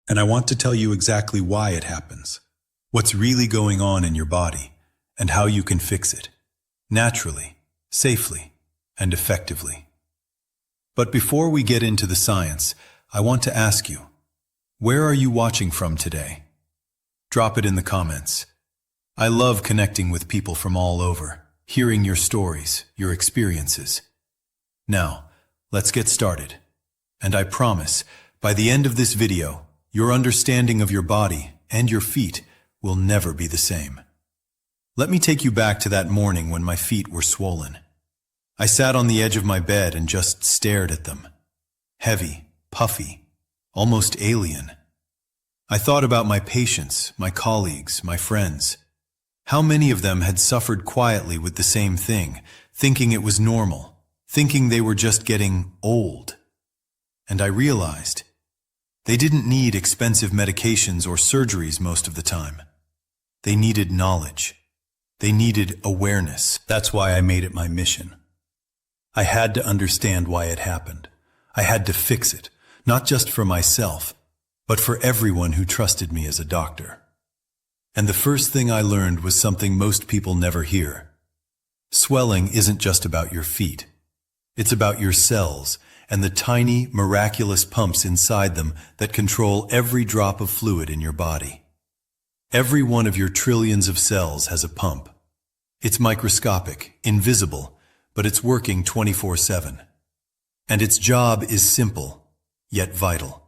And I want to tell you exactly why it happens, what's really going on in your body, and how you can fix it, naturally, safely, and effectively. But before we get into the science, I want to ask you, where are you watching from today? Drop it in the comments. I love connecting with people from all over, hearing your stories, your experiences. Now, let's get started. And I promise, by the end of this video, your understanding of your body and your feet will never be the same. Let me take you back to that morning when my feet were swollen. I sat on the edge of my bed and just stared at them. Heavy, puffy, almost alien. I thought about my patients, my colleagues, my friends. How many of them had suffered quietly with the same thing, thinking it was normal, thinking they were just getting old. And I realized they didn't need expensive medications or surgeries most of the time. They needed knowledge. They needed awareness. That's why I made it my mission. I had to understand why it happened. I had to fix it, not just for myself, but for everyone who trusted me as a doctor. And the first thing I learned was something most people never hear. Swelling isn't just about your feet. It's about your cells and the tiny, miraculous pumps inside them that control every drop of fluid in your body. Every one of your trillions of cells has a pump. It's microscopic, invisible, but it's working 24/7. And its job is simple, yet vital.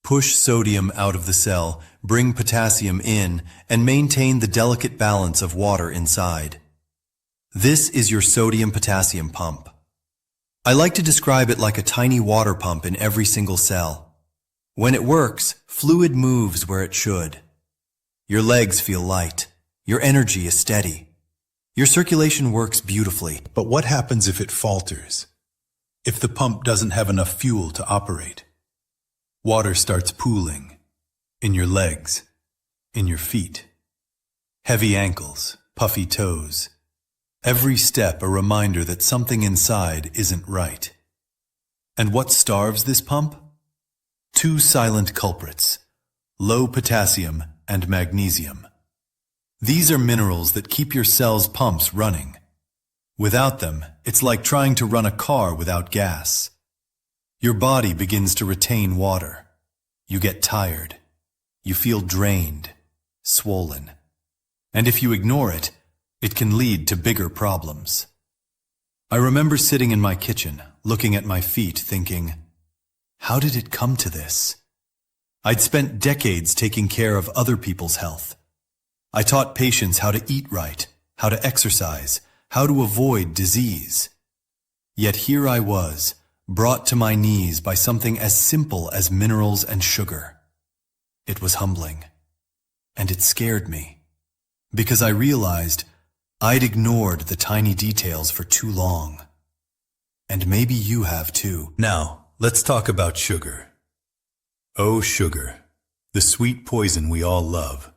Push sodium out of the cell, bring potassium in, and maintain the delicate balance of water inside. This is your sodium-potassium pump. I like to describe it like a tiny water pump in every single cell. When it works, fluid moves where it should. Your legs feel light. Your energy is steady. Your circulation works beautifully. But what happens if it falters? If the pump doesn't have enough fuel to operate? Water starts pooling in your legs, in your feet. Heavy ankles, puffy toes. Every step a reminder that something inside isn't right. And what starves this pump? Two silent culprits, low potassium and magnesium. These are minerals that keep your cells' pumps running. Without them, it's like trying to run a car without gas. Your body begins to retain water. You get tired. You feel drained, swollen. And if you ignore it, it can lead to bigger problems. I remember sitting in my kitchen, looking at my feet, thinking, how did it come to this? I'd spent decades taking care of other people's health. I taught patients how to eat right, how to exercise, how to avoid disease. Yet here I was, brought to my knees by something as simple as minerals and sugar. It was humbling, and it scared me, because I realized I'd ignored the tiny details for too long. And maybe you have too. Now, let's talk about sugar. Oh, sugar, the sweet poison we all love.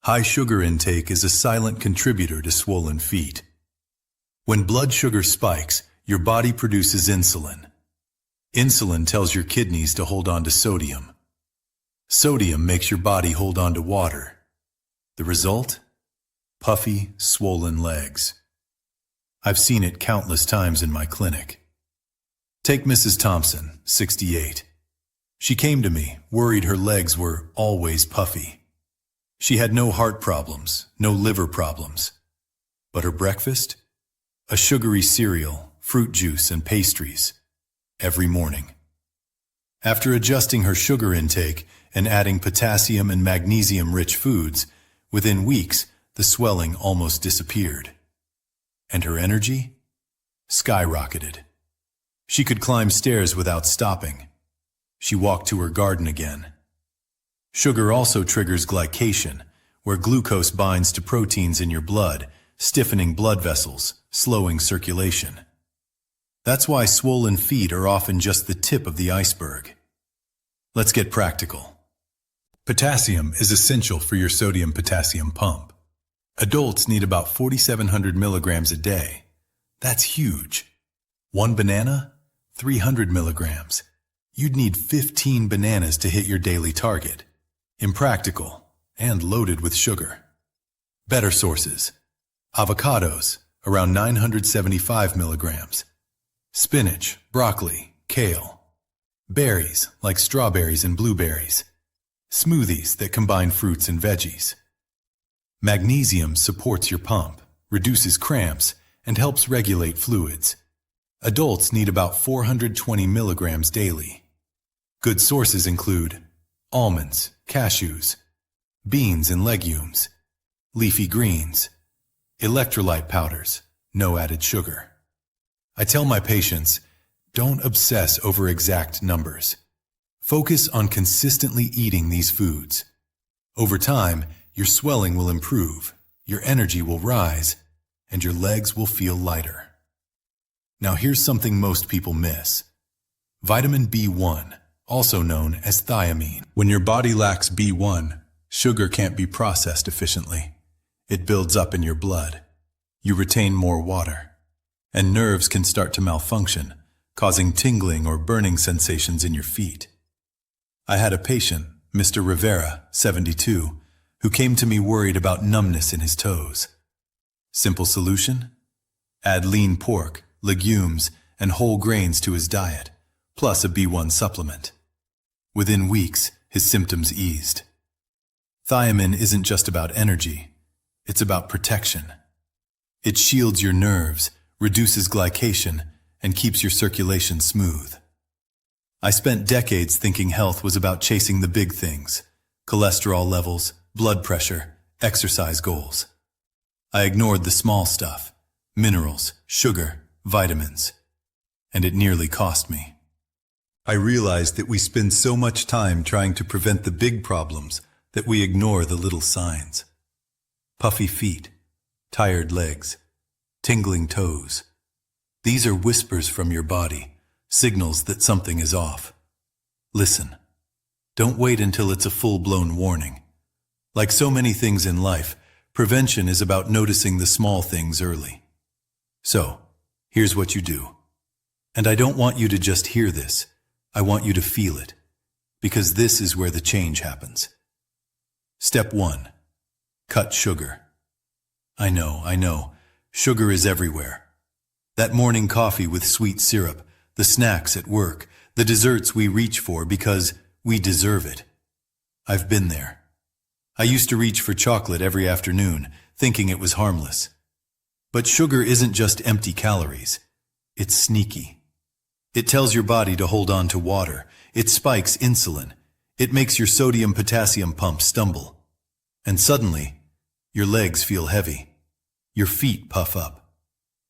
High sugar intake is a silent contributor to swollen feet. When blood sugar spikes, your body produces insulin. Insulin tells your kidneys to hold on to sodium. Sodium makes your body hold on to water. The result? Puffy, swollen legs. I've seen it countless times in my clinic. Take Mrs. Thompson, 68. She came to me, worried her legs were always puffy. She had no heart problems, no liver problems. But her breakfast? A sugary cereal, fruit juice, and pastries. Every morning. After adjusting her sugar intake and adding potassium and magnesium-rich foods, within weeks, the swelling almost disappeared. And her energy? Skyrocketed. She could climb stairs without stopping. She walked to her garden again. Sugar also triggers glycation, where glucose binds to proteins in your blood, stiffening blood vessels, slowing circulation. That's why swollen feet are often just the tip of the iceberg. Let's get practical. Potassium is essential for your sodium-potassium pump. Adults need about 4,700 milligrams a day. That's huge. One banana, 300 milligrams. you'd need 15 bananas to hit your daily target. Impractical and loaded with sugar. Better sources. Avocados, around 975 milligrams. Spinach, broccoli, kale. Berries, like strawberries and blueberries. Smoothies that combine fruits and veggies. Magnesium supports your pump, reduces cramps, and helps regulate fluids. Adults need about 420 milligrams daily. Good sources include almonds, cashews, beans and legumes, leafy greens, electrolyte powders, no added sugar. I tell my patients, don't obsess over exact numbers. Focus on consistently eating these foods. Over time, your swelling will improve, your energy will rise, and your legs will feel lighter. Now here's something most people miss. Vitamin B1, also known as thiamine. When your body lacks B1, sugar can't be processed efficiently. It builds up in your blood. You retain more water. And nerves can start to malfunction, causing tingling or burning sensations in your feet. I had a patient, Mr. Rivera, 72, who came to me worried about numbness in his toes. Simple solution? Add lean pork, legumes, and whole grains to his diet, plus a B1 supplement. Within weeks, his symptoms eased. Thiamine isn't just about energy, it's about protection. It shields your nerves, reduces glycation, and keeps your circulation smooth. I spent decades thinking health was about chasing the big things: cholesterol levels, blood pressure, exercise goals. I ignored the small stuff: minerals, sugar, vitamins. And it nearly cost me. I realized that we spend so much time trying to prevent the big problems that we ignore the little signs. Puffy feet, tired legs, tingling toes. These are whispers from your body, signals that something is off. Listen. Don't wait until it's a full-blown warning. Like so many things in life, prevention is about noticing the small things early. So, here's what you do. And I don't want you to just hear this. I want you to feel it. Because this is where the change happens. Step 1. Cut sugar. I know. Sugar is everywhere. That morning coffee with sweet syrup, the snacks at work, the desserts we reach for because we deserve it. I've been there. I used to reach for chocolate every afternoon, thinking it was harmless. But sugar isn't just empty calories. It's sneaky. It tells your body to hold on to water. It spikes insulin. It makes your sodium-potassium pump stumble. And suddenly, your legs feel heavy. Your feet puff up.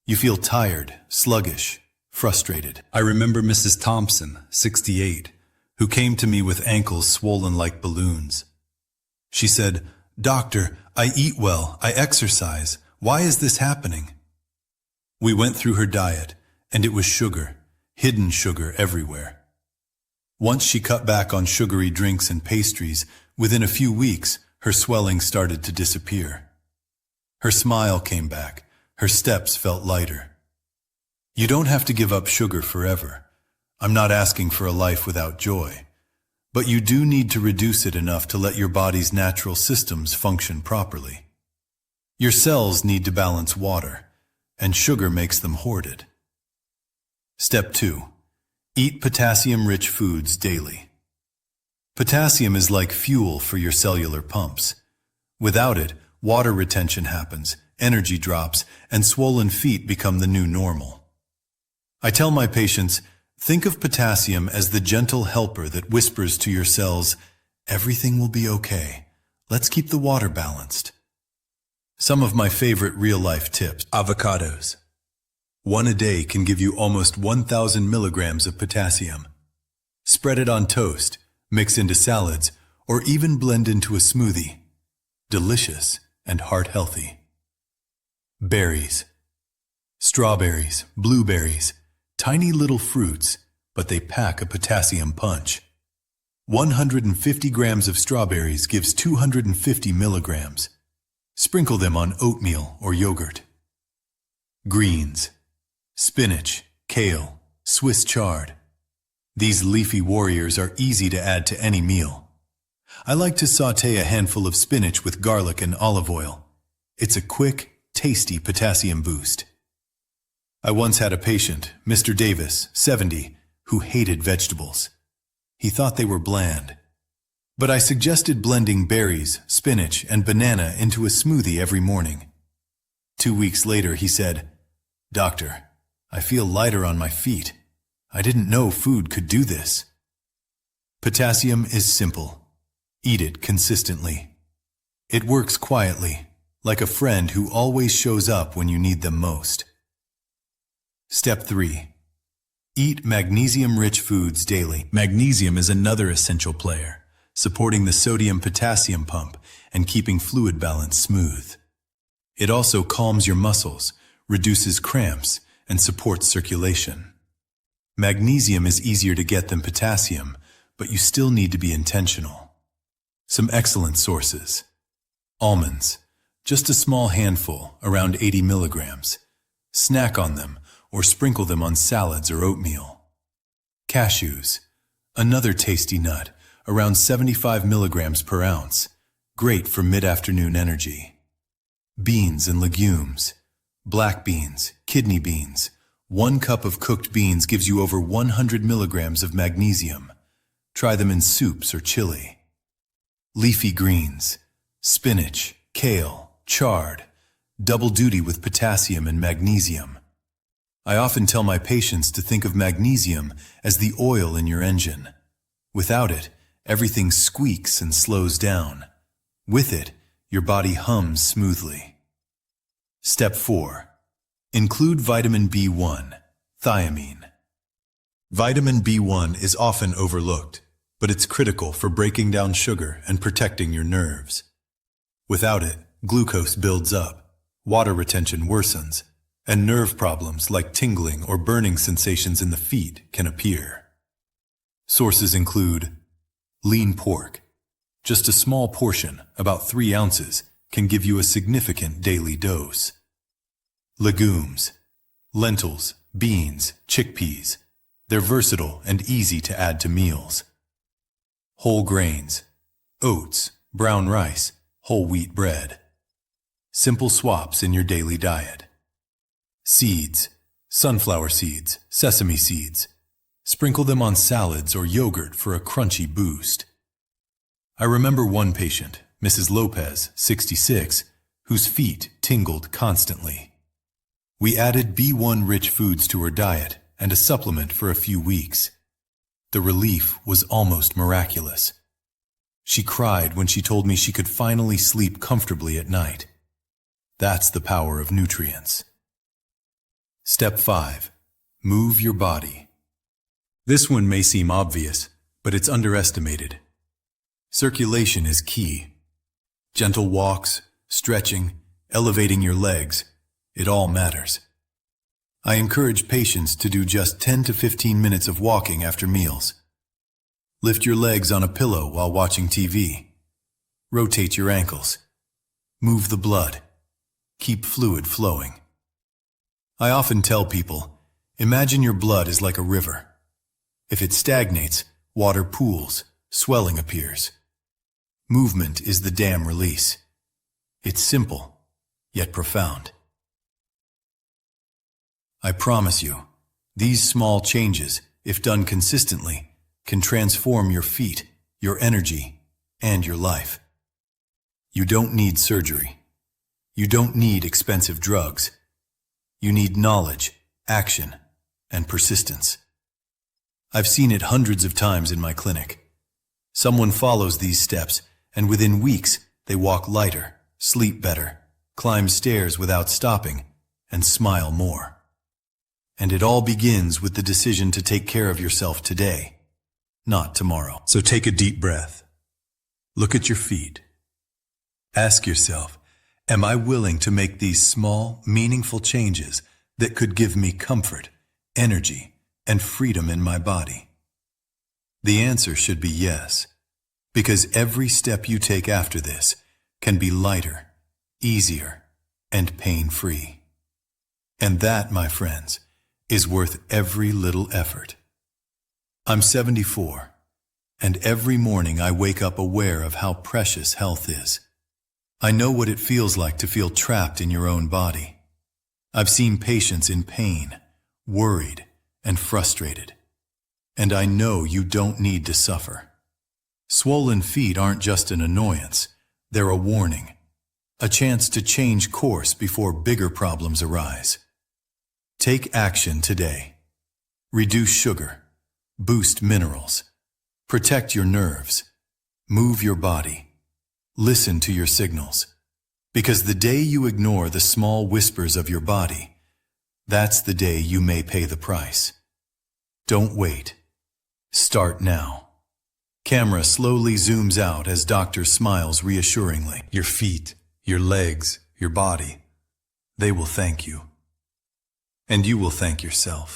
You feel tired, sluggish, frustrated. I remember Mrs. Thompson, 68, who came to me with ankles swollen like balloons. She said, "Doctor, I eat well, I exercise. Why is this happening?" We went through her diet, and it was sugar, hidden sugar everywhere. Once she cut back on sugary drinks and pastries, within a few weeks, her swelling started to disappear. Her smile came back. Her steps felt lighter. You don't have to give up sugar forever. I'm not asking for a life without joy. But you do need to reduce it enough to let your body's natural systems function properly. Your cells need to balance water, and sugar makes them hoarded. Step 2. Eat potassium-rich foods daily. Potassium is like fuel for your cellular pumps. Without it, water retention happens, energy drops, and swollen feet become the new normal. I tell my patients, think of potassium as the gentle helper that whispers to your cells, "Everything will be okay. Let's keep the water balanced." Some of my favorite real-life tips. Avocados. One a day can give you almost 1,000 milligrams of potassium. Spread it on toast, mix into salads, or even blend into a smoothie. Delicious and heart-healthy. Berries. Strawberries, blueberries, tiny little fruits, but they pack a potassium punch. 150 grams of strawberries gives 250 milligrams. Sprinkle them on oatmeal or yogurt. Greens. Spinach, kale, Swiss chard. These leafy warriors are easy to add to any meal. I like to sauté a handful of spinach with garlic and olive oil. It's a quick, tasty potassium boost. I once had a patient, Mr. Davis, 70, who hated vegetables. He thought they were bland. But I suggested blending berries, spinach, and banana into a smoothie every morning. 2 weeks later, he said, "Doctor, I feel lighter on my feet. I didn't know food could do this." Potassium is simple. Eat it consistently. It works quietly, like a friend who always shows up when you need them most. Step 3. Eat magnesium-rich foods daily. Magnesium is another essential player, supporting the sodium-potassium pump and keeping fluid balance smooth. It also calms your muscles, reduces cramps, and supports circulation. Magnesium is easier to get than potassium, but you still need to be intentional. Some excellent sources. Almonds, just a small handful, around 80 milligrams. Snack on them or sprinkle them on salads or oatmeal. Cashews, another tasty nut, around 75 milligrams per ounce, great for mid-afternoon energy. Beans and legumes, black beans, kidney beans. 1 cup of cooked beans gives you over 100 milligrams of magnesium. Try them in soups or chili. Leafy greens, spinach, kale, chard, double duty with potassium and magnesium. I often tell my patients to think of magnesium as the oil in your engine. Without it, everything squeaks and slows down. With it, your body hums smoothly. Step 4. Include vitamin B1, thiamine. Vitamin B1 is often overlooked, but it's critical for breaking down sugar and protecting your nerves. Without it, glucose builds up, water retention worsens, and nerve problems like tingling or burning sensations in the feet can appear. Sources include lean pork. Just a small portion, about 3 ounces, can give you a significant daily dose. Legumes, lentils, beans, chickpeas. They're versatile and easy to add to meals. Whole grains, oats, brown rice, whole wheat bread. Simple swaps in your daily diet. Seeds, sunflower seeds, sesame seeds. Sprinkle them on salads or yogurt for a crunchy boost. I remember one patient, Mrs. Lopez, 66, whose feet tingled constantly. We added B1-rich foods to her diet and a supplement for a few weeks. The relief was almost miraculous. She cried when she told me she could finally sleep comfortably at night. That's the power of nutrients. Step 5. Move your body. This one may seem obvious, but it's underestimated. Circulation is key. Gentle walks, stretching, elevating your legs, it all matters. I encourage patients to do just 10 to 15 minutes of walking after meals. Lift your legs on a pillow while watching TV. Rotate your ankles. Move the blood. Keep fluid flowing. I often tell people, imagine your blood is like a river. If it stagnates, water pools, swelling appears. Movement is the dam release. It's simple, yet profound. I promise you, these small changes, if done consistently, can transform your feet, your energy, and your life. You don't need surgery. You don't need expensive drugs. You need knowledge, action, and persistence. I've seen it hundreds of times in my clinic. Someone follows these steps, and within weeks, they walk lighter, sleep better, climb stairs without stopping, and smile more. And it all begins with the decision to take care of yourself today, not tomorrow. So take a deep breath. Look at your feet. Ask yourself, am I willing to make these small, meaningful changes that could give me comfort, energy, and freedom in my body? The answer should be yes, because every step you take after this can be lighter, easier, and pain-free. And that, my friends, is worth every little effort. I'm 74, and every morning I wake up aware of how precious health is. I know what it feels like to feel trapped in your own body. I've seen patients in pain, worried, and frustrated. And I know you don't need to suffer. Swollen feet aren't just an annoyance, they're a warning, a chance to change course before bigger problems arise. Take action today. Reduce sugar, boost minerals, protect your nerves, move your body, listen to your signals. Because the day you ignore the small whispers of your body, that's the day you may pay the price. Don't wait. Start now. Camera slowly zooms out as doctor smiles reassuringly. Your feet, your legs, your body, they will thank you. And you will thank yourself.